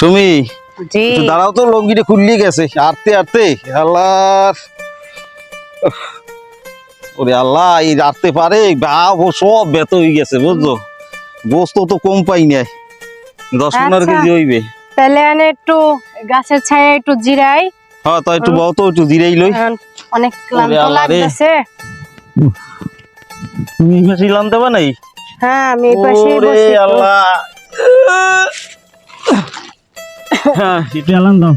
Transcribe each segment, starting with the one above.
সুমি জি একটু দাঁড়াও তো, লঙ্গিটা খুললি গেছে আরতে আরতে। আল্লাহ, ওরে আল্লাহ, এই আরতে পারে সব ব্যথ হয়ে গেছে বুঝছো। গোস্ত তো কম পাই নাই, 10-15 কেজি হইবে। তাহলে আনে একটু গাছের ছায়া একটু জিরাই। হ্যাঁ তো একটু বউ তো একটু জিরাই লই। অনেক ক্লান্ত আল্লাহ রে। লাগতেছে। তুমি বেশি লাম দেবা নাই? হ্যাঁ আমি এই পাশেই ওরে বসি তো। আল্লাহ। হ্যাঁ এটা আলাম দাও।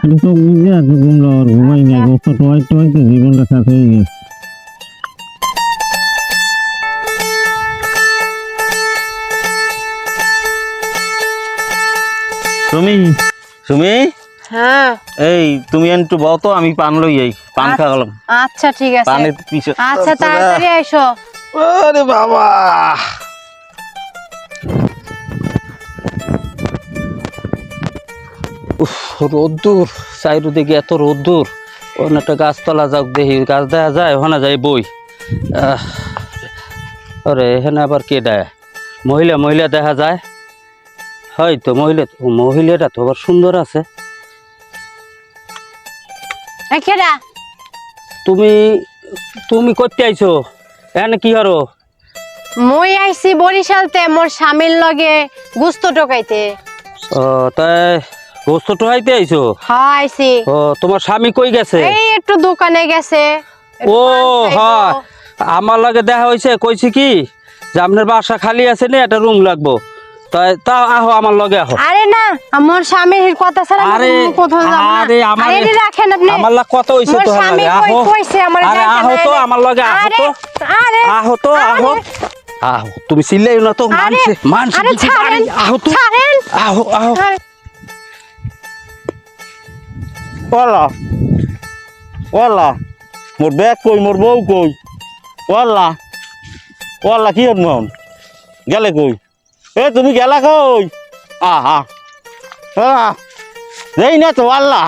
এটা তো বুঝে আছে ঘুমলো আর ঘুমাই না, গোস্ত টোয়াই টোয়াই তো জীবনটা শেষ হয়ে গেছে। সুমি, সুমি, হ্যাঁ এই তুমি একটু বও তো, আমি পান লই যাই, পান খাওয়ালাম। আচ্ছা ঠিক আছে। পানের পিছে। আচ্ছা তাড়াতাড়ি আইসো। আরে বাবা, রোদ্দুর চারিদিকে এত রোদ্দুর। ওখানে একটা গাছতলা যাক দেখি, গাছ দেখা যায় ওখানে যাই বই। আরে এখানে আবার কে দেয়? মহিলা মহিলা দেখা যায়, হয়তো মহিলাটা তো আবার সুন্দর আছে। কেডা? তুমি তুমি করতে আইছো এখানে কি করো? মই আইছি বরিশালতে মোর স্বামীর লগে গুস্ত টোকাইতে। ও তাই, গোস্ত টোহাইতে আইছো? হ্যাঁ আইছি। ও তোমার স্বামী কই গেছে? এই একটু দোকানে গেছে। ও হ্যাঁ, আমার লগে দেখা হয়েছে, কইছি কি যে আপনার বাসা খালি আছে না, একটা রুম লাগবো, তাই তা আহো আমার লগে আহো। আরে না, আমার স্বামীর কথা ছাড়া আরে আমি কোথাও যাব না। আরে আমার আরে রাখেন আপনি। আমার লগে কত হইছে মোর তো স্বামী লাগে, আহো। কইছে আমার আরে যাইতে আহো তো না। আমার লগে, আহো আরে তো, আরে আহো তো, আহো আহো। তুমি চিল্লাইও না তো, আরে মানছে আরে ছাড়েন, আহো তো, ছাড়েন। আহো আহো। আরে, ওয়াল্লা ওয়াল্লা, মোর ব্যাগ কই, মোর বউ কই? ওয়াল্লা ওয়াল্লা, কি হন মন গেলে কই? এ তুমি গেলা কই? আহা, যেই না তো আল্লাহ।